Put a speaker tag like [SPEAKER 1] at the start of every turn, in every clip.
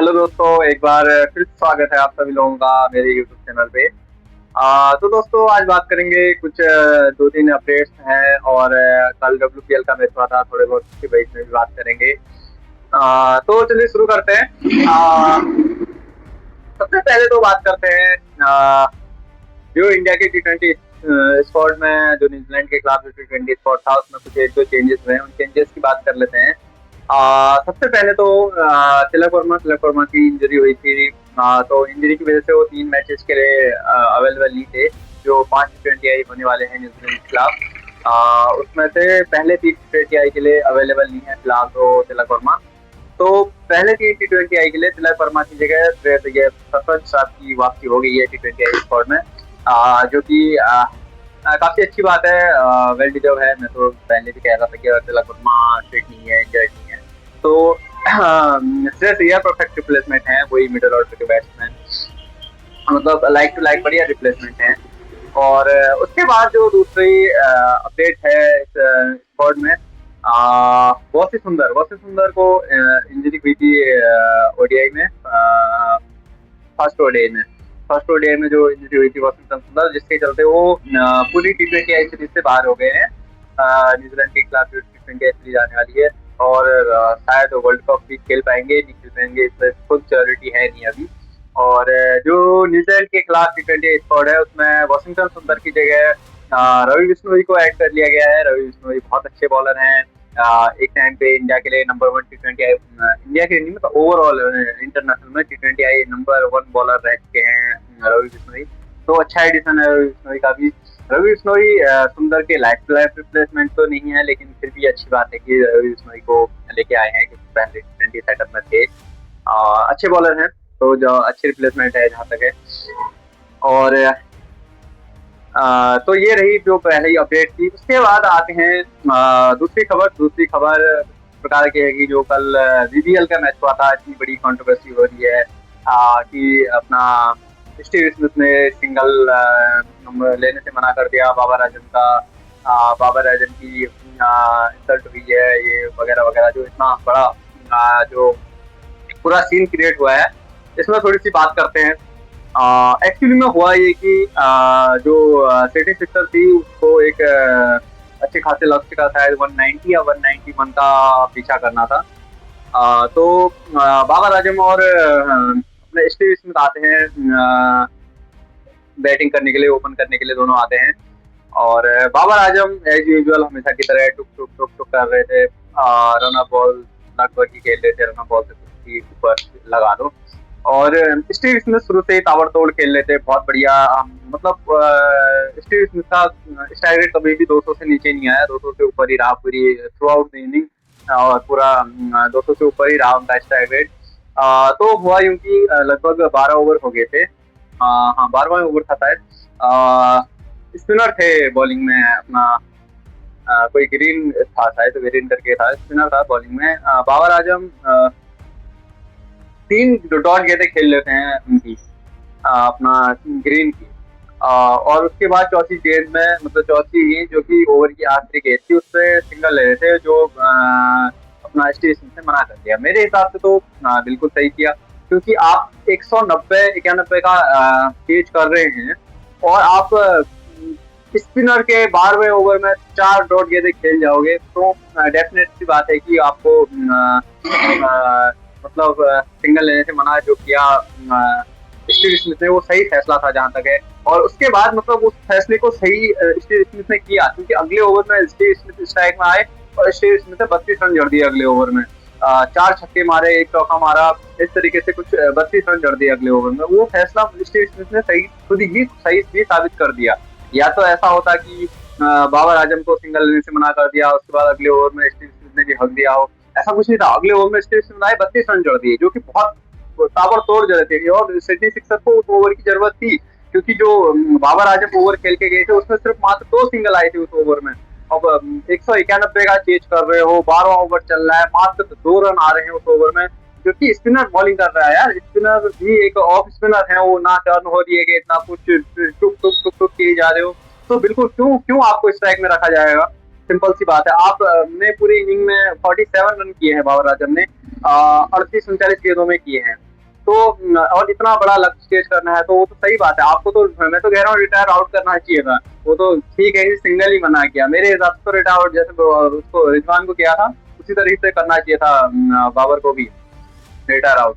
[SPEAKER 1] Hello दोस्तों, एक बार फिर से स्वागत है आप सभी लोगों का मेरे यूट्यूब चैनल पे। तो दोस्तों आज बात करेंगे कुछ दो तीन अपडेट्स हैं और कल डब्ल्यूपीएल का मैच हुआ था, थोड़े बहुत उसके बेस में भी बात करेंगे। तो चलिए शुरू करते हैं। सबसे पहले तो बात करते हैं जो इंडिया के टी20 स्क्वाड में जो न्यूजीलैंड के खिलाफ जो टी20 स्क्वाड था उसमें कुछ एक दो चेंजेस हुए हैं, उन चेंजेस की बात कर लेते हैं। सबसे पहले तो तिलक वर्मा की इंजरी हुई थी। तो इंजरी की वजह से वो 3 मैचेस के लिए अवेलेबल नहीं थे, जो 5 टी20 होने वाले हैं न्यूजीलैंड के खिलाफ। उसमें से पहले 3 टी20 के लिए अवेलेबल नहीं है फिलहाल तो तिलक वर्मा। तो पहले 3 टी20 के लिए तिलक वर्मा की जगह सरफराज साहब की वापसी हो गई है टी20 स्क्वाड में, जो कि काफी अच्छी बात है। वेल डिजर्व है। मैं तो पहले भी कह रहा था कि अगर तिलक वर्मा फिट नहीं है, इंजर्ड नहीं है तो श्रेयस अय्यर परफेक्ट रिप्लेसमेंट है, वही मिडिल ऑर्डर के बैट्समैन, मतलब लाइक टू लाइक बढ़िया रिप्लेसमेंट है। और उसके बाद जो दूसरी अपडेट है इस स्क्वाड में, वॉसी सुंदर को इंजरी हुई थी ओडीआई में, फर्स्ट ओडीआई में फर्स्ट ओडीआई में जो इंजरी हुई थी वॉशिंगटन सुंदर, जिसके चलते वो पूरी टी20 सीरीज से बाहर हो गए हैं। न्यूजीलैंड के खिलाफ जो टी20 सीरीज आने वाली है और शायद वर्ल्ड कप भी खेल पाएंगे नहीं खेल पाएंगे, इस पर खुद श्योरिटी है नहीं अभी। और जो न्यूजीलैंड के खिलाफ टी20 स्क्वाड है उसमें वॉशिंगटन सुंदर की जगह रवि बिश्नोई को ऐड कर लिया गया है। रवि बिश्नोई बहुत अच्छे बॉलर हैं। एक टाइम पे इंडिया के लिए नंबर 1 टी20 इंडिया के नहीं मतलब ओवरऑल इंटरनेशनल में टी20 नंबर 1 बॉलर रह चुके हैं रवि बिश्नोई। तो अच्छा एडिशन है रवि बिश्नोई का भी। रवि बिश्नोई सुंदर के लाइफ टू लाइफ रिप्लेसमेंट तो नहीं है, लेकिन फिर भी अच्छी बात है कि रवि बिश्नोई को लेके आए हैं, क्योंकि पहले टी20 सेटअप में थे। अच्छे बॉलर हैं, तो जो अच्छी रिप्लेसमेंट है जहाँ तक है। और तो ये रही जो पहले ही अपडेट थी। उसके बाद आते हैं दूसरी खबर प्रकार की है कि जो कल बीबीएल का मैच हुआ था, इतनी बड़ी कंट्रोवर्सी हो रही है कि अपना स्टीव स्मिथ ने सिंगल लेने से मना कर दिया बाबर आजम का। बाबर आजम की इंसल्ट हुई है, ये वगैरह वगैरह, जो इतना बड़ा जो पूरा सीन क्रिएट हुआ है, इसमें थोड़ी सी बात करते हैं। एक्चुअली में हुआ ये कि जो सिटी सिक्सर थी उसको एक अच्छे खासे लक्ष्य का शायद 190 या 191 का पीछा करना था। तो बाबर आजम और अपने स्टीव स्मिथ आते हैं बैटिंग करने के लिए, ओपन करने के लिए दोनों आते हैं। और बाबर आजम एज यूजुअल हमेशा की तरह टुक टुक टुक टुक कर रहे थे, रन बॉल लगभग ही खेल रहे थे, रन बॉल से कुछ ऊपर लगा दो। और स्टीव स्मिथ शुरू से ही ताबड़तोड़ खेल लेते, बहुत बढ़िया। मतलब स्टीव स्मिथ का स्ट्राइक रेट कभी भी 200 से नीचे नहीं आया, 200 से ऊपर ही रहा पूरी थ्रू आउट द इनिंग, और पूरा 200 से ऊपर ही रहा उनका स्ट्राइक रेट। तो हुआ यूं कि लगभग 12 ओवर हो गए थे। हाँ, 12वां ओवर था शायद। स्पिनर थे बॉलिंग में अपना, कोई ग्रीन था शायद, ग्रीन करके था, स्पिनर था बॉलिंग में। बाबर आजम 3 डॉट गेंदें खेल लेते हैं उनकी, अपना ग्रीन की। और उसके बाद चौथी गेंद में, मतलब चौथी गेंद जो कि ओवर की आखिरी गेंद थी, उससे सिंगल ले रहे थे, जो अपना स्टीव स्मिथ ने मना कर दिया। मेरे हिसाब से तो बिल्कुल सही किया, क्योंकि आप 190-91 का चेज कर रहे हैं और आप स्पिनर के 12वें ओवर में 4 डॉट गेंदें खेल जाओगे, तो डेफिनेट सी बात है कि आपको मतलब सिंगल लेने से मना जो किया स्टीव स्मिथ ने, वो सही फैसला था जहां तक है। और उसके बाद मतलब उस फैसले को सही स्टीव स्मिथ ने किया, क्योंकि अगले ओवर में स्टीव स्मिथ स्ट्राइक में आए और स्टीव स्मिथ ने 32 रन जड़ दिए अगले ओवर में। 4 छक्के मारे, 1 चौका मारा, इस तरीके से कुछ 32 रन जड़ दिए अगले ओवर में। वो फैसला स्टीव स्मिथ ने खुद ही सही भी साबित कर दिया। या तो ऐसा होता कि बाबर आजम को सिंगल लेने से मना कर दिया, उसके बाद अगले ओवर में स्टीव स्मिथ ने भी हक दिया हो, ऐसा कुछ नहीं था। अगले ओवर में स्टीव स्मिथ आए, 32 रन जड़ दिए, जो कि बहुत ताबड़तोड़ जड़े थे। और सिडनी सिक्सर को उस ओवर की जरूरत थी, क्योंकि जो बाबर आजम ओवर खेल के गए थे उसमें सिर्फ मात्र 2 सिंगल आए थे उस ओवर में। अब 191 का चेज कर रहे हो, 12वां ओवर चल रहा है, मात्र 2 रन आ रहे हैं उस ओवर में, क्योंकि स्पिनर बॉलिंग कर रहा है यार। स्पिनर भी एक ऑफ स्पिनर है, वो ना टर्न हो रही है, इतना कुछ टुक टुक टुक टुक किए जा रहे हो, तो बिल्कुल क्यों क्यों आपको स्ट्राइक में रखा जाएगा। सिंपल सी बात है। आप ने पूरी इनिंग में 47 रन किए हैं बाबर आजम ने, 38-39 गेंदों में किए हैं। तो और इतना बड़ा लक्ष्य स्टेज करना है, तो वो तो सही बात है। आपको तो, मैं तो कह रहा हूँ, रिटायर आउट करना चाहिए था। वो तो ठीक है, सिंगल ही मना किया मेरे हिसाब से, तो रिटायर आउट जैसे उसको रिजवान को किया था उसी तरीके से करना चाहिए था बाबर को भी रिटायर आउट।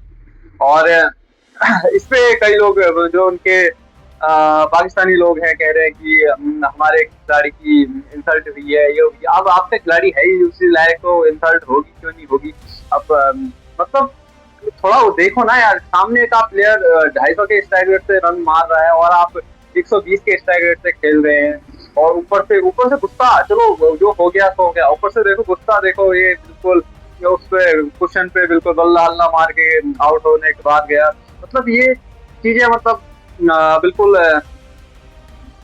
[SPEAKER 1] और इस पे कई लोग जो उनके पाकिस्तानी लोग हैं कह रहे हैं कि हमारे खिलाड़ी की इंसल्ट हुई है, ये हुई है। अब आपका खिलाड़ी है ही उसी लायक, तो इंसल्ट होगी क्यों नहीं होगी। अब मतलब थोड़ा वो देखो ना यार, सामने का प्लेयर 250 के स्ट्राइक रेट से रन मार रहा है और आप 120 के स्ट्राइक रेट से खेल रहे हैं। और ऊपर से गुस्सा, चलो जो हो गया तो हो गया, ऊपर से देखो गुस्सा, देखो ये बिल्कुल उस पे कुशन पे बिल्कुल बल्ला हल्ला मार के आउट होने के बाद गया। मतलब ये चीजें मतलब बिल्कुल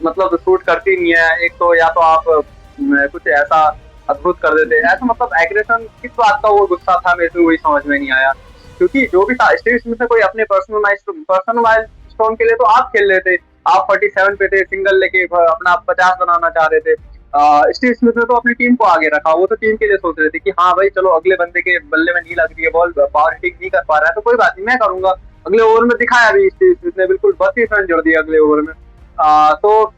[SPEAKER 1] मतलब सूट करती नहीं है। एक तो या तो आप कुछ ऐसा अद्भुत कर देते, ऐसा मतलब एग्रेशन किस बात का वो गुस्सा था, मेरे को वही समझ में नहीं आया। क्योंकि जो भी था स्टेज में से कोई अपने पर्सनल माइलस्टोन के लिए तो आप खेल रहे थे, आप 47 पे थे, सिंगल लेके अपना 50 बनाना चाह रहे थे। स्टीव स्मिथ ने तो अपनी टीम को आगे रखा, वो तो टीम के लिए सोच रहे थे कि हाँ भाई चलो अगले बंदे के बल्ले में नहीं लग रही है बॉल, पावर हिटिंग नहीं कर पा रहा है तो कोई बात नहीं, मैं करूंगा। अगले ओवर में दिखाया भी स्टीव स्मिथ ने, बिल्कुल 32 रन जोड़ दिए अगले ओवर में। तो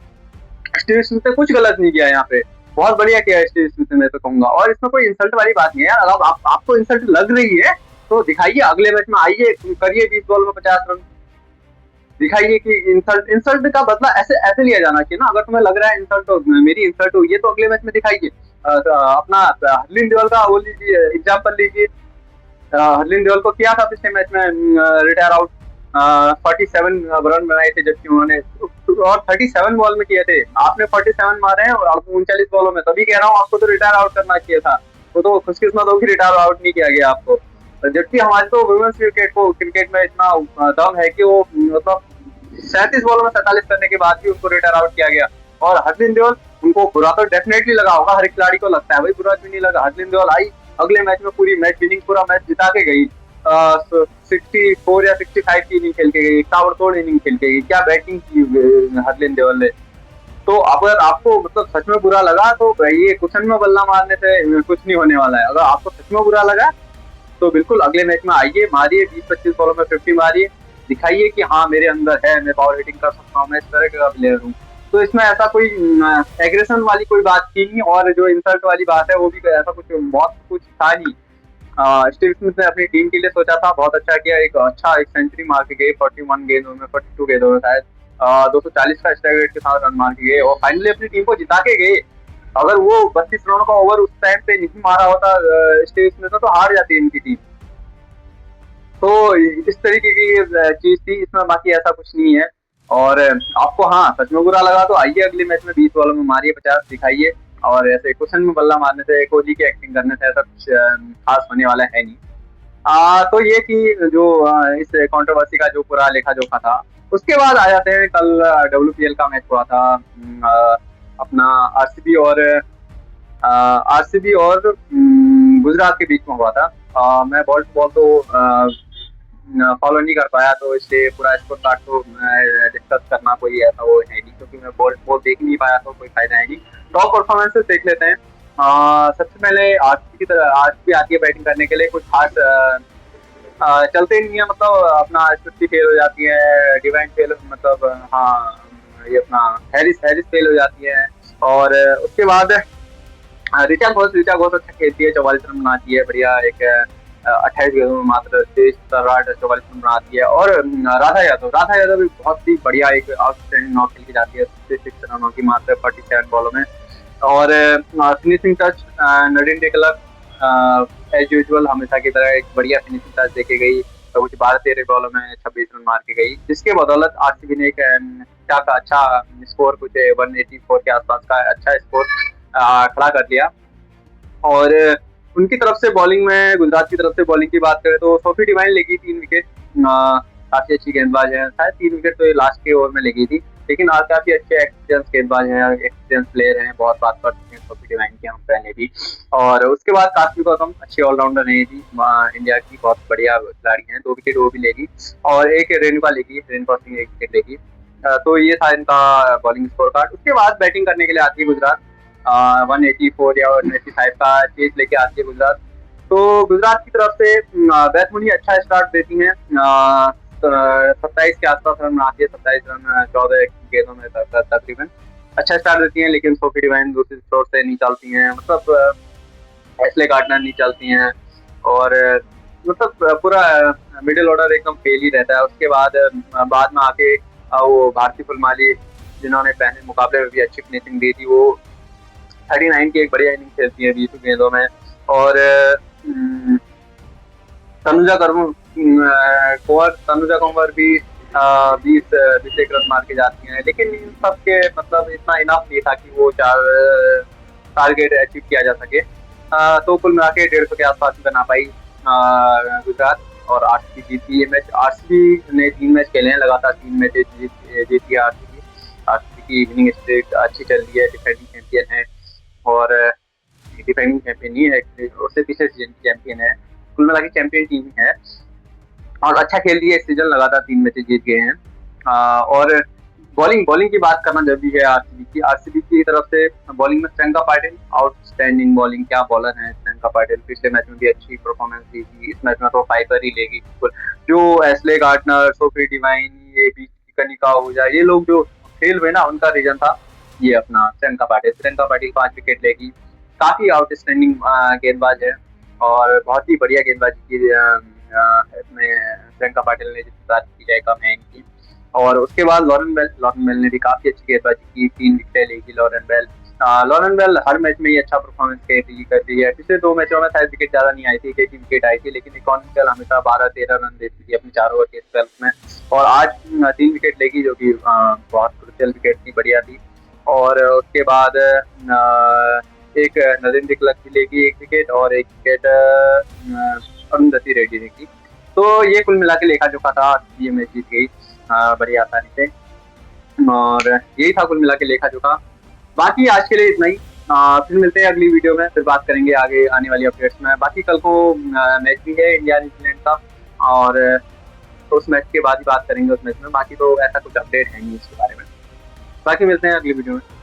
[SPEAKER 1] स्टीव स्मिथ ने कुछ गलत नहीं किया यहाँ पे, बहुत बढ़िया किया स्टीव स्मिथ ने, मैं तो कहूंगा। और इसमें कोई इंसल्ट वाली बात नहीं है यार। अगर आपको इंसल्ट लग रही है तो दिखाइए, अगले मैच में आइए, करिए 20 बॉल में 50 रन, दिखाइए कि इंसल्ट का बदला ऐसे ऐसे लिया जाना चाहिए ना। अगर तुम्हें लग रहा है इंसल्ट तो मेरी इंसल्ट हुई है तो अगले मैच में दिखाइए। तो अपना हरलिन देवल का वो लीजिए, एग्जाम्पल लीजिए। हरलिन देवल को किया था पिछले मैच में रिटायर आउट, 47 रन बनाए थे जबकि उन्होंने, और 37 बॉल में किए थे। आपने 47 मारे हैं और 39 बॉलों में, तभी कह रहा हूँ आपको तो रिटायर आउट करना चाहिए था। वो तो खुशकिस्मत होगी रिटायर आउट नहीं किया गया आपको। जबकि हमारे तो वुमेन्स क्रिकेट में इतना दम है कि वो मतलब 37 बॉलों में 47 करने के बाद भी उनको रिटायर आउट किया गया। और हरलिन देवल, उनको बुरा तो डेफिनेटली लगा होगा, हर खिलाड़ी को लगता है भाई, बुरा क्यों नहीं लगा। हरलिन देवल आई अगले मैच में पूरी मैच विनिंग पूरा मैच जिता के गई, 64 या 65 की इनिंग खेल के गई, ताबड़तोड़ इनिंग खेल के गई, क्या बैटिंग की हरलिन देवल ने। तो अगर आपको मतलब सच में बुरा लगा तो ये कुशन में बल्ला मारने से कुछ नहीं होने वाला है। अगर आपको सच में बुरा लगा तो बिल्कुल अगले मैच में आइए, मारिए 20-25 बॉलों में 50 मारिए, दिखाइए कि हाँ मेरे अंदर है, मैं पावर हिटिंग कर सकता हूँ, मैं इस तरह का प्लेयर हूँ। तो इसमें ऐसा कोई एग्रेशन वाली कोई बात थी नहीं, और जो इंसल्ट वाली बात है वो भी ऐसा कुछ बहुत कुछ था नहीं। स्टीव स्मिथ ने अपनी टीम के लिए सोचा था, बहुत अच्छा किया, एक सेंचुरी मार के गए 41 गेंदों में, 42 गेंदों में शायद, 240 का स्ट्राइक रेट के साथ रन मार के गए और फाइनली अपनी टीम को जिता के गए। अगर वो 32 रनों का ओवर उस टाइम पे नहीं मारा होता स्टीव स्मिथ तो हार जाती इनकी टीम। तो इस तरीके की चीज थी इसमें, बाकी ऐसा कुछ नहीं है। और आपको हाँ सच में बुरा लगा तो आइए अगले मैच में 20 बॉलों में मारिए 50 दिखाइए। और ऐसे क्वेश्चन में बल्ला मारने से, कोहली की एक्टिंग करने से ऐसा कुछ खास होने वाला है नहीं। तो ये थी जो इस कंट्रोवर्सी का जो पूरा लेखा जोखा था। उसके बाद आ जाते हैं, कल WPL का मैच हुआ था, अपना आरसीबी और गुजरात के बीच में हुआ था। मैं बॉल टू बॉल तो फॉलो नहीं कर पाया, तो इसलिए पूरा स्कोर कार्ड तो डिस्कस करना कोई ऐसा वो है नहीं, क्योंकि मैं बॉल बॉल देख नहीं पाया तो कोई फायदा है नहीं। टॉप परफॉर्मेंसेस देख लेते हैं। सबसे पहले आरसीबी की तरह, आरसीबी आती है बैटिंग करने के लिए, कुछ खास चलते नहीं है, मतलब अपना स्मृति फेल हो जाती है, डिवाइन फेल, मतलब हाँ ये अपना हैरिस हैरिस फेल हो जाती है। और उसके बाद ऋचा घोष अच्छा खेलती है, 44 रन बनाती है, बढ़िया एक 28 गेंदों में मात्र 44 रन बनाती है। और राधा यादव भी बहुत ही बढ़िया एक आउटस्टैंडिंग नॉक खेल के जाती है, 66 रनों की मात्र 47 बॉलों में। और फिनिशिंग टच नडीन डेकलर एज यूजुअल हमेशा की तरह एक बढ़िया फिनिशिंग टच देके गई, तो कुछ 12-13 बॉलों में 26 रन मार के गई, जिसके बदौलत आरसीबी ने एक अच्छा स्कोर, कुछ 184 के आसपास का अच्छा स्कोर खड़ा कर दिया। और उनकी तरफ से बॉलिंग में, गुजरात की तरफ से बॉलिंग की बात करें तो सोफी डिवाइन लेगी 3 विकेट, काफी अच्छी गेंदबाज है, शायद 3 विकेट तो ये लास्ट के ओवर में लेगी थी, लेकिन आज काफी अच्छे एक्सपीरियंस गेंदबाज हैं, एक्सपीरियंस प्लेयर हैं, बहुत बात कर चुके हैं सोफी डिवाइन की हम पहले भी। और उसके बाद काशवी गौतम अच्छी ऑलराउंडर रही थी, इंडिया की बहुत बढ़िया खिलाड़ी हैं, 2 विकेट वो भी लेगी, और एक रेणुका सिंह 1 विकेट लेगी। तो ये था इनका बॉलिंग स्कोर कार्ड। उसके बाद बैटिंग करने के लिए आती है गुजरात, 184 या 185 का चेज लेके आती है गुजरात। तो गुजरात की तरफ से बैट्समैन अच्छा स्टार्ट देती हैं, 27 के आसपास रन बनाती है, 27 रन 14 गेंदों में तकरीबन। अच्छा स्टार्ट देती हैं, लेकिन सोफी डिवाइन दूसरी छोर से नहीं चलती हैं, मतलब एस्ले गार्डनर नहीं चलती हैं, और मतलब पूरा मिडिल ऑर्डर एकदम फेल ही रहता है। उसके बाद में आके वो भारती फुलमाली, जिन्होंने पहले मुकाबले में भी अच्छी फिनिशिंग दी थी, वो 39 की एक बढ़िया इनिंग खेलती है 20 गेंदों में। और तनुजा तनुजा कंवर भी 20 एक रन मार के जाती हैं, लेकिन इन सब के मतलब इतना इनफ नहीं था कि वो 4 टारगेट अचीव किया जा सके। तो कुल मिला के 150 के आसपास ही बना पाई गुजरात, और आरसीबी जीती ये मैच। आरसीबी ने 3 मैच खेले हैं लगातार, 3 मैचेस जीती है आरसीबी। आरसीबी की विनिंग स्ट्रीक अच्छी चल रही है, डिफेंडिंग चैंपियन है, और डिफेंडिंग चैंपियन ही है, उससे पीछे चैंपियन है, कुल मिला के चैंपियन टीम ही है, और अच्छा खेल रही है इस सीजन, लगातार 3 मैचेस जीत गए हैं। और बॉलिंग की बात करना जरूरी है आरसीबी की तरफ से। बॉलिंग में श्रेयंका पाटिल आउटस्टैंडिंग बॉलिंग, क्या बॉलर है श्रेयंका पाटिल। पिछले मैच में भी अच्छी परफॉर्मेंस दी थी, इस मैच में तो 5 कर ही लेगी बिल्कुल। जो एस्ले गार्डनर, सोफी डिवाइन, ये बीच की कनिका ओझा, ये लोग जो फेल हुए ना, उनका रीजन था ये अपना श्रेयंका पाटिल 5 विकेट लेगी, काफी आउटस्टैंडिंग गेंदबाज है, और बहुत ही बढ़िया गेंदबाजी की इसमें श्रेयंका पाटिल ने, जिसकी बात की जाए कम है इनकी। और उसके बाद लॉरेन बेल ने भी काफी अच्छी गेंदबाजी की, 3 विकेट लेगी लॉरेन बेल। लॉरेन बेल हर मैच में ही अच्छा परफॉर्मेंस कर रही है। पिछले 2 मैचों में शायद विकेट ज्यादा नहीं आई थी, 1 विकेट आई थी, लेकिन इकोनॉमिकल हमेशा 12-13 रन देती थी अपनी 4 ओवर के स्पेल्स में, और आज 3 विकेट लेगी, जो कि बहुत क्रुशियल विकेट थी, बढ़िया थी। और उसके बाद एक नरेंद्र क्लक भी लेगी 1 विकेट, और 1 विकेट अरुंधति रेड्डी लेगी। तो ये कुल मिला के लेखा जोखा था, ये मैच जीत गई बड़ी आसानी से, और यही था कुल मिला के लेखा जोखा। बाकी आज के लिए इतना ही। फिर मिलते हैं अगली वीडियो में, फिर बात करेंगे आगे आने वाली अपडेट्स में। बाकी कल को मैच भी है इंडिया न्यूजीलैंड का, और तो उस मैच के बाद ही बात करेंगे उस मैच में। बाकी तो ऐसा कुछ अपडेट है नहीं इसके बारे में। बाकी मिलते हैं अगली वीडियो में।